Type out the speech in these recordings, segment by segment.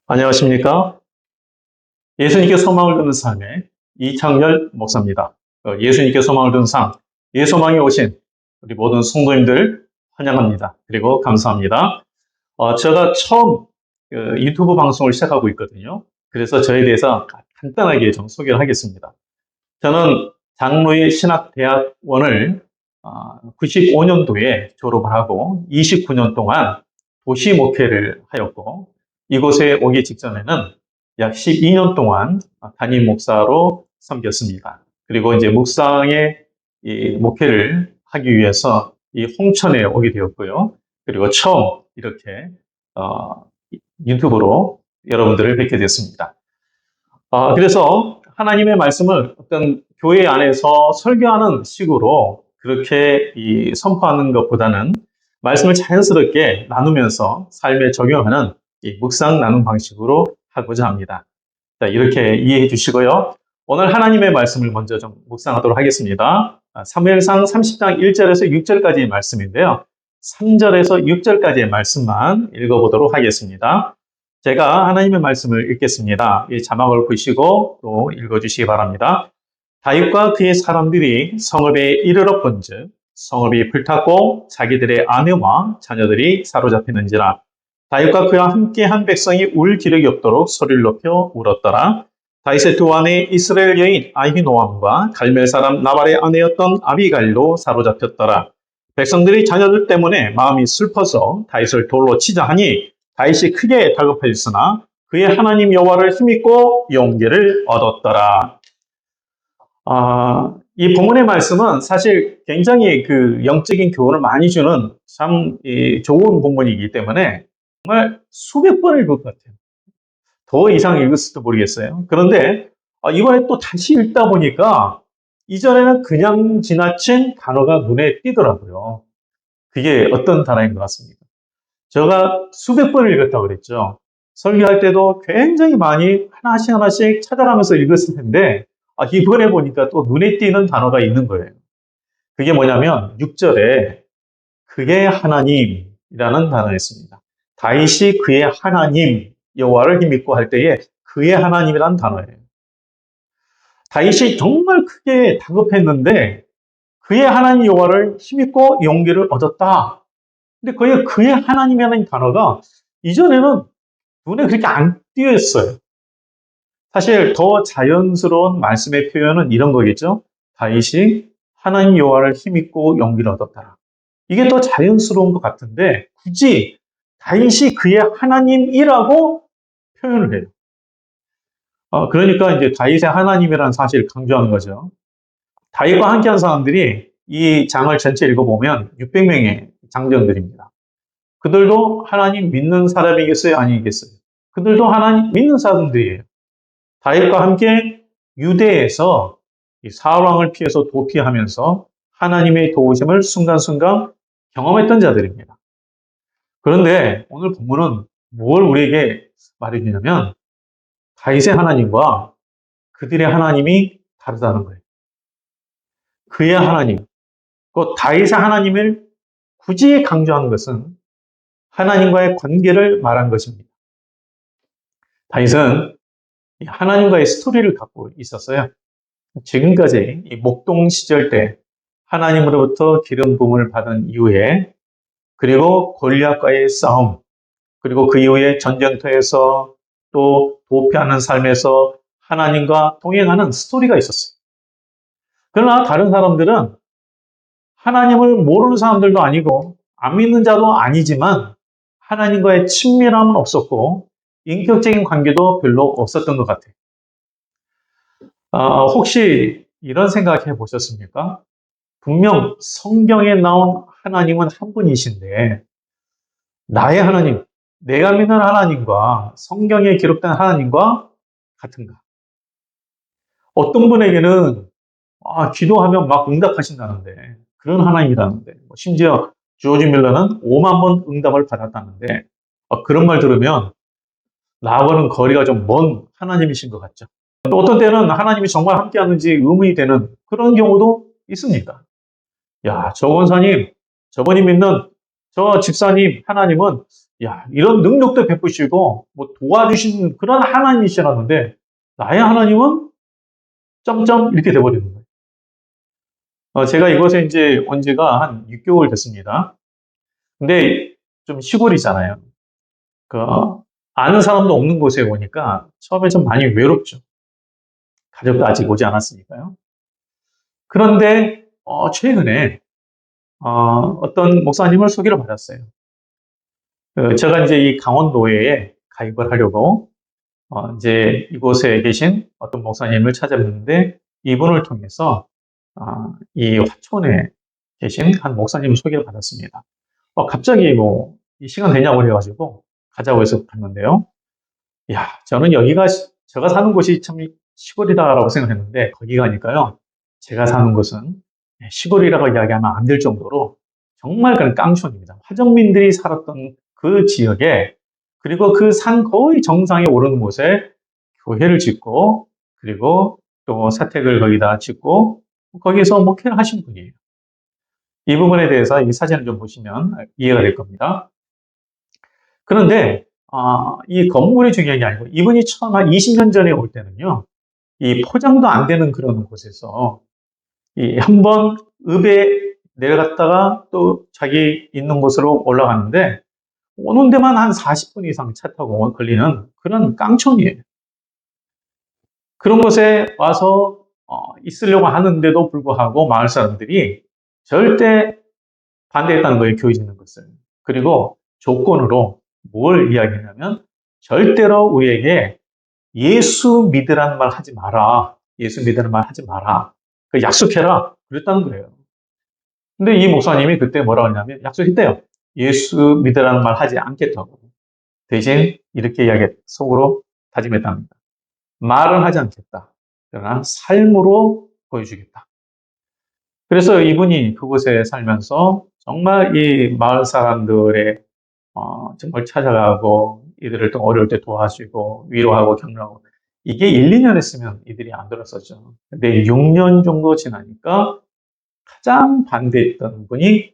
안녕하십니까? 예수님께 소망을 두는 삶의 이창열 목사입니다. 예수님께 소망을 두는 삶, 예소망에 오신 우리 모든 성도님들 환영합니다. 그리고 감사합니다. 제가 처음 유튜브 방송을 시작하고 있거든요. 그래서 저에 대해서 간단하게 좀 소개를 하겠습니다. 저는 장로의 신학대학원을 95년도에 졸업을 하고 29년 동안 도시 목회를 하였고, 이곳에 오기 직전에는 약 12년 동안 담임 목사로 섬겼습니다. 그리고 이제 묵상의 이 목회를 하기 위해서 이 홍천에 오게 되었고요. 그리고 처음 이렇게 어, 유튜브로 여러분들을 뵙게 됐습니다. 그래서 하나님의 말씀을 어떤 교회 안에서 설교하는 식으로 그렇게 선포하는 것보다는 말씀을 자연스럽게 나누면서 삶에 적용하는 이 묵상 나눔 방식으로 하고자 합니다. 자, 이렇게 이해해 주시고요. 오늘 하나님의 말씀을 먼저 좀 묵상하도록 하겠습니다. 사무엘상 30장 1절에서 6절까지의 말씀인데요. 3절에서 6절까지의 말씀만 읽어보도록 하겠습니다. 제가 하나님의 말씀을 읽겠습니다. 이 자막을 보시고 또 읽어주시기 바랍니다. 다윗과 그의 사람들이 성읍에 이르러 본즉 성읍이 불탔고 자기들의 아내와 자녀들이 사로잡히는지라. 다윗과 그와 함께한 백성이 울 기력이 없도록 소리를 높여 울었더라. 다윗의 두 아내 이스라엘 여인 아히노암과 갈멜 사람 나발의 아내였던 아비갈도 사로잡혔더라. 백성들이 자녀들 때문에 마음이 슬퍼서 다윗을 돌로 치자 하니 다윗이 크게 다급하였으나 그의 하나님 여호와를 힘입고 용기를 얻었더라. 이 본문의 말씀은 사실 굉장히 그 영적인 교훈을 많이 주는 참 좋은 본문이기 때문에 정말 수백 번 읽을 것 같아요. 더 이상 읽었을지도 모르겠어요. 그런데 이번에 또 다시 읽다 보니까 이전에는 그냥 지나친 단어가 눈에 띄더라고요. 그게 어떤 단어인 것 같습니까? 제가 수백 번을 읽었다고 그랬죠. 설교할 때도 굉장히 많이 하나씩 찾아가면서 읽었을 텐데 이번에 보니까 또 눈에 띄는 단어가 있는 거예요. 그게 뭐냐면 6절에 그의 하나님이라는 단어였습니다. 다윗이 그의 하나님 여호와를 힘입고 할 때에 그의 하나님이라는 단어예요. 다윗이 정말 크게 다급했는데 그의 하나님 여호와를 힘입고 용기를 얻었다. 근데 그의 하나님이라는 단어가 이전에는 눈에 그렇게 안 띄었어요. 사실 더 자연스러운 말씀의 표현은 이런 거겠죠. 다윗이 하나님 여호와를 힘입고 용기를 얻었다. 이게 더 자연스러운 것 같은데 굳이 다윗이 그의 하나님이라고 표현을 해요. 그러니까 이제 다윗의 하나님이라는 사실을 강조하는 거죠. 다윗과 함께한 사람들이 이 장을 전체 읽어보면 600명의 장정들입니다. 그들도 하나님 믿는 사람이겠어요? 아니겠어요? 그들도 하나님 믿는 사람들이에요. 다윗과 함께 유대에서 사울왕을 피해서 도피하면서 하나님의 도우심을 순간순간 경험했던 자들입니다. 그런데 오늘 본문은 뭘 우리에게 말해주냐면 다윗의 하나님과 그들의 하나님이 다르다는 거예요. 그의 하나님, 그 다윗의 하나님을 굳이 강조하는 것은 하나님과의 관계를 말한 것입니다. 다윗은 하나님과의 스토리를 갖고 있었어요. 지금까지 이 목동 시절 때 하나님으로부터 기름 부음을 받은 이후에 그리고 골리앗과의 싸움, 그리고 그 이후에 전쟁터에서 또 도피하는 삶에서 하나님과 동행하는 스토리가 있었어요. 그러나 다른 사람들은 하나님을 모르는 사람들도 아니고 안 믿는 자도 아니지만 하나님과의 친밀함은 없었고 인격적인 관계도 별로 없었던 것 같아요. 혹시 이런 생각해 보셨습니까? 분명 성경에 나온 하나님은 한 분이신데 나의 하나님, 내가 믿는 하나님과 성경에 기록된 하나님과 같은가? 어떤 분에게는 기도하면 막 응답하신다는데 그런 하나님이라는데 심지어 조지 밀러는 5만 번 응답을 받았다는데 그런 말 들으면 나하고는 거리가 좀 먼 하나님이신 것 같죠. 또 어떤 때는 하나님이 정말 함께하는지 의문이 되는 그런 경우도 있습니다. 야, 저 권사님, 저분이 믿는 저 집사님 하나님은 야, 이런 능력도 베푸시고 뭐 도와주신 그런 하나님이시라는데 나의 하나님은 점점 이렇게 돼버리는 거예요. 제가 이곳에 이제 온 지가 한 6개월 됐습니다. 근데 좀 시골이잖아요. 그 아는 사람도 없는 곳에 오니까 처음에 좀 많이 외롭죠. 가족도 아직 오지 않았으니까요. 그런데 최근에 어떤 목사님을 소개를 받았어요. 제가 이제 이 강원도에 가입을 하려고 이제 이곳에 계신 어떤 목사님을 찾아뵀는데 이분을 통해서 이 화촌에 계신 한 목사님을 소개를 받았습니다. 갑자기 뭐 이 시간 되냐고 그래가지고 가자고 해서 갔는데요. 야, 저는 여기가 제가 사는 곳이 참 시골이다라고 생각했는데 거기 가니까요. 제가 사는 곳은 시골이라고 이야기하면 안 될 정도로 정말 그런 깡촌입니다. 화정민들이 살았던 그 지역에 그리고 그 산 거의 정상에 오르는 곳에 교회를 짓고 그리고 또 사택을 거기다 짓고 거기서 목회를 하신 분이에요. 이 부분에 대해서 이 사진을 좀 보시면 이해가 될 겁니다. 그런데 이 건물이 중요한 게 아니고 이분이 처음 한 20년 전에 올 때는요. 이 포장도 안 되는 그런 곳에서 이 한번 읍에 내려갔다가 또 자기 있는 곳으로 올라가는데 오는 데만 한 40분 이상 차 타고 걸리는 그런 깡촌이에요. 그런 곳에 와서 있으려고 하는데도 불구하고 마을 사람들이 절대 반대했다는 거예요. 교회 짓는 것을. 그리고 조건으로 뭘 이야기하냐면 절대로 우리에게 예수 믿으라는 말 하지 마라. 예수 믿으라는 말 하지 마라. 그 약속해라. 그랬다는 거예요. 근데 이 목사님이 그때 뭐라고 했냐면 약속했대요. 예수 믿으라는 말 하지 않겠다고. 대신 이렇게 이야기 속으로 다짐했답니다. 말은 하지 않겠다. 그러나 삶으로 보여주겠다. 그래서 이분이 그곳에 살면서 정말 이 마을 사람들의 정말 찾아가고 이들을 또 어려울 때 도와주고 위로하고 격려하고 이게 1, 2년 했으면 이들이 안 들었었죠. 근데 6년 정도 지나니까 가장 반대했던 분이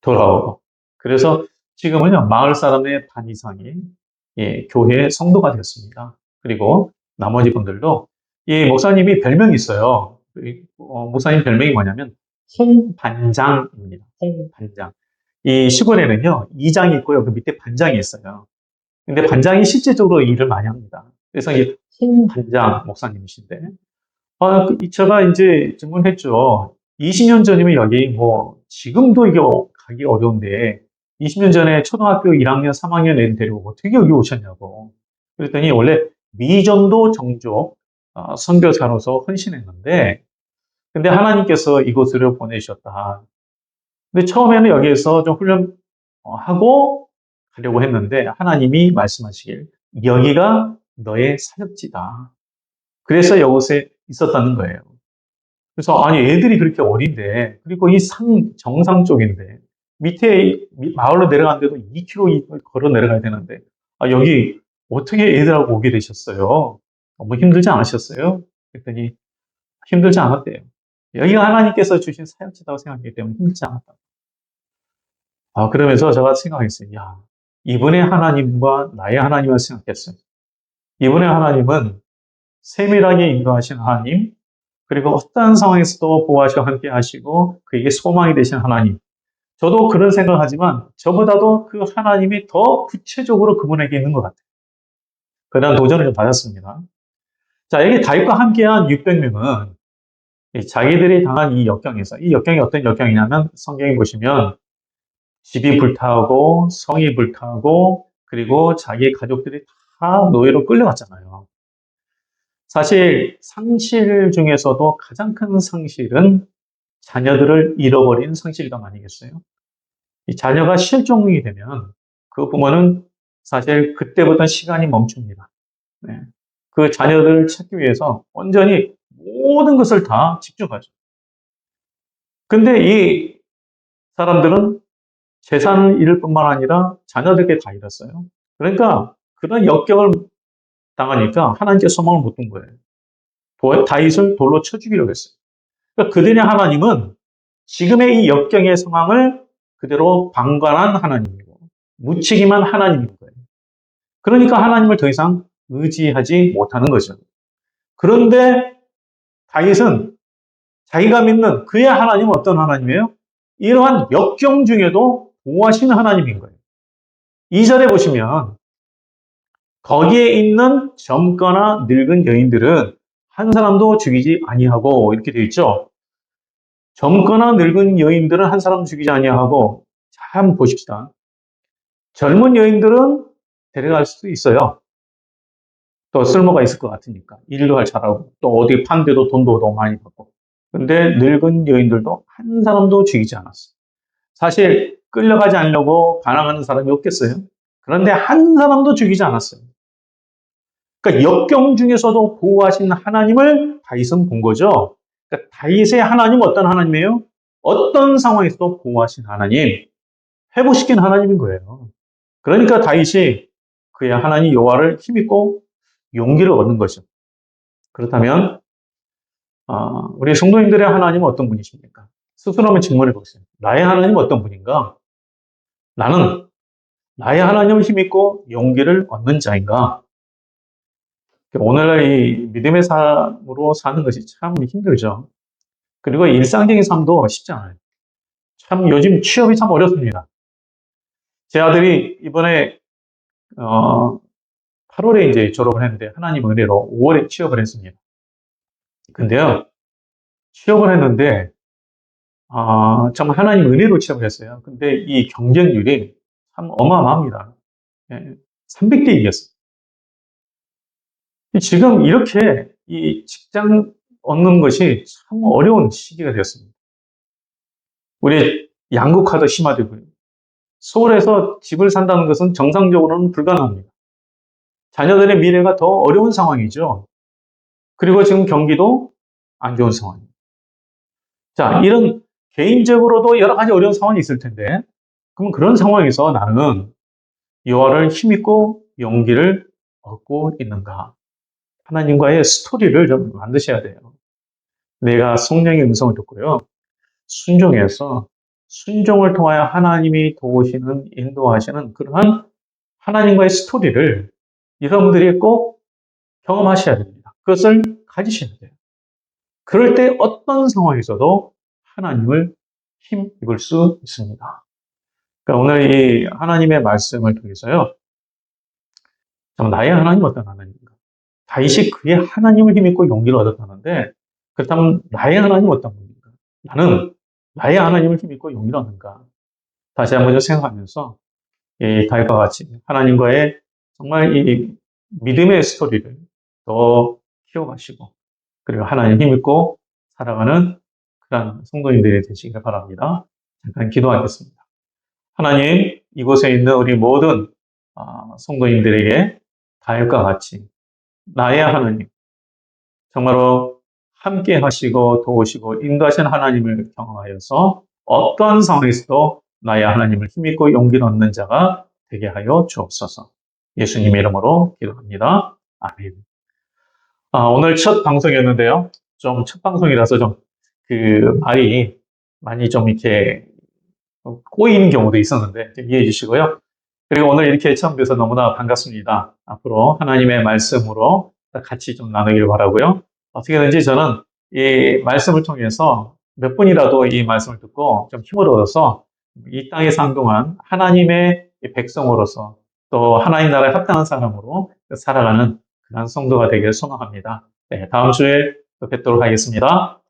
돌아오고 그래서 지금은요 마을 사람의 반 이상이 교회 성도가 되었습니다. 그리고 나머지 분들도 이 목사님이 별명이 있어요. 목사님 별명이 뭐냐면 홍반장입니다. 홍반장. 이 시골에는요 이장이 있고요 그 밑에 반장이 있어요. 근데 반장이 실제적으로 일을 많이 합니다. 그래서 이 홍반장 목사님이신데 제가 이제 질문했죠. 20년 전이면 여기 뭐 지금도 이게 가기 어려운데 20년 전에 초등학교 1학년, 3학년 애들 데리고 어떻게 여기 오셨냐고. 그랬더니 원래 미전도 정족 선교사로서 헌신했는데 근데 하나님께서 이곳으로 보내셨다. 근데 처음에는 여기에서 좀 훈련하고 가려고 했는데 하나님이 말씀하시길 여기가 너의 사역지다. 그래서 이곳에 있었다는 거예요. 그래서 아니 애들이 그렇게 어린데 그리고 이 산 정상 쪽인데 밑에 마을로 내려가는데도 2km 걸어 내려가야 되는데 여기 어떻게 애들하고 오게 되셨어요? 너무 힘들지 않으셨어요? 그랬더니 힘들지 않았대요. 여기가 하나님께서 주신 사역지다고 생각하기 때문에 힘들지 않았다. 그러면서 제가 생각했어요. 야, 이분의 하나님과 나의 하나님을 생각했어요. 이분의 하나님은 세밀하게 인도하신 하나님, 그리고 어떠한 상황에서도 보호하시고 함께 하시고 그에게 소망이 되신 하나님. 저도 그런 생각을 하지만 저보다도 그 하나님이 더 구체적으로 그분에게 있는 것 같아요. 그런 도전을 좀 받았습니다. 자, 여기 다윗과 함께한 600명은 자기들이 당한 이 역경에서, 이 역경이 어떤 역경이냐면 성경에 보시면 집이 불타고 성이 불타고 그리고 자기 가족들이 다 노예로 끌려갔잖아요. 사실 상실 중에서도 가장 큰 상실은 자녀들을 잃어버린 상실감 아니겠어요? 이 자녀가 실종이 되면 그 부모는 사실 그때부터 시간이 멈춥니다. 네. 그 자녀들을 찾기 위해서 온전히 모든 것을 다 집중하죠. 근데 이 사람들은 재산을 잃을 뿐만 아니라 자녀들께 다 잃었어요. 그러니까 그런 역경을 당하니까 하나님께 소망을 못 둔 거예요. 다윗을 돌로 쳐 죽이려고 했어요. 그러니까 그들의 하나님은 지금의 이 역경의 상황을 그대로 방관한 하나님이고 묻히기만 하나님인 거예요. 그러니까 하나님을 더 이상 의지하지 못하는 거죠. 그런데 다윗은 자기가 믿는 그의 하나님은 어떤 하나님이에요? 이러한 역경 중에도 보호하시는 하나님인 거예요. 2절에 보시면 거기에 있는 젊거나 늙은 여인들은 한 사람도 죽이지 아니하고 이렇게 되어 있죠. 젊거나 늙은 여인들은 한 사람도 죽이지 아니하고 참 보십시다. 젊은 여인들은 데려갈 수도 있어요. 또 쓸모가 있을 것 같으니까. 일도 잘하고 또 어디 판대도 돈도 더 많이 받고. 근데 늙은 여인들도 한 사람도 죽이지 않았어요. 사실 끌려가지 않으려고 반항하는 사람이 없겠어요. 그런데 한 사람도 죽이지 않았어요. 그러니까 역경 중에서도 보호하시는 하나님을 다윗은 본 거죠. 그러니까 다윗의 하나님은 어떤 하나님이에요? 어떤 상황에서도 보호하시는 하나님, 회복시키는 하나님인 거예요. 그러니까 다윗이 그의 하나님 여호와를 힘입고 용기를 얻는 거죠. 그렇다면 우리 성도님들의 하나님은 어떤 분이십니까? 스스로 한번 질문해 보세요. 나의 하나님은 어떤 분인가? 나는 나의 하나님을 힘입고 용기를 얻는 자인가? 오늘날 이 믿음의 삶으로 사는 것이 참 힘들죠. 그리고 일상적인 삶도 쉽지 않아요. 참 요즘 취업이 참 어렵습니다. 제 아들이 이번에 8월에 이제 졸업을 했는데 하나님 은혜로 5월에 취업을 했습니다. 근데요, 취업을 했는데 정말 하나님 은혜로 취업을 했어요. 근데 이 경쟁률이 참 어마어마합니다. 300대 1이었어요. 지금 이렇게 이 직장 얻는 것이 참 어려운 시기가 되었습니다. 우리 양극화도 심화되고요. 서울에서 집을 산다는 것은 정상적으로는 불가능합니다. 자녀들의 미래가 더 어려운 상황이죠. 그리고 지금 경기도 안 좋은 상황입니다. 자, 이런 개인적으로도 여러 가지 어려운 상황이 있을 텐데, 그럼 그런 상황에서 나는 여호와를 힘입고 용기를 얻고 있는가? 하나님과의 스토리를 좀 만드셔야 돼요. 내가 성령의 음성을 듣고요. 순종해서 순종을 통하여 하나님이 도우시는, 인도하시는 그러한 하나님과의 스토리를 여러분들이 꼭 경험하셔야 됩니다. 그것을 가지셔야 돼요. 그럴 때 어떤 상황에서도 하나님을 힘입을 수 있습니다. 그러니까 오늘 이 하나님의 말씀을 통해서요. 나의 하나님 어떤 하나님인가? 다윗이 그의 하나님을 힘입고 용기를 얻었다는데 그렇다면 나의 하나님 어떤 분인가? 나는 나의 하나님을 힘입고 용기를 얻는가? 다시 한번 좀 생각하면서 이 다윗과 같이 하나님과의 정말 이 믿음의 스토리를 더 키워가시고 그리고 하나님 힘입고 살아가는 그런 성도님들이 되시길 바랍니다. 잠깐 기도하겠습니다. 하나님, 이곳에 있는 우리 모든 성도님들에게 다윗과 같이 나의 하나님, 정말로 함께 하시고 도우시고 인도하시는 하나님을 경험하여서 어떠한 상황에서도 나의 하나님을 힘입고 용기를 얻는 자가 되게 하여 주옵소서. 예수님의 이름으로 기도합니다. 아멘. 오늘 첫 방송이었는데요. 좀 첫 방송이라서 좀 말이 많이 좀 이렇게 꼬이는 경우도 있었는데 이해해 주시고요. 그리고 오늘 이렇게 처음 뵈서 너무나 반갑습니다. 앞으로 하나님의 말씀으로 같이 좀 나누기를 바라고요. 어떻게든지 저는 이 말씀을 통해서 몇 분이라도 이 말씀을 듣고 좀 힘을 얻어서 이 땅에 산 동안 하나님의 백성으로서 또 하나님 나라에 합당한 사람으로 살아가는 그런 성도가 되기를 소망합니다. 네, 다음 주에 또 뵙도록 하겠습니다.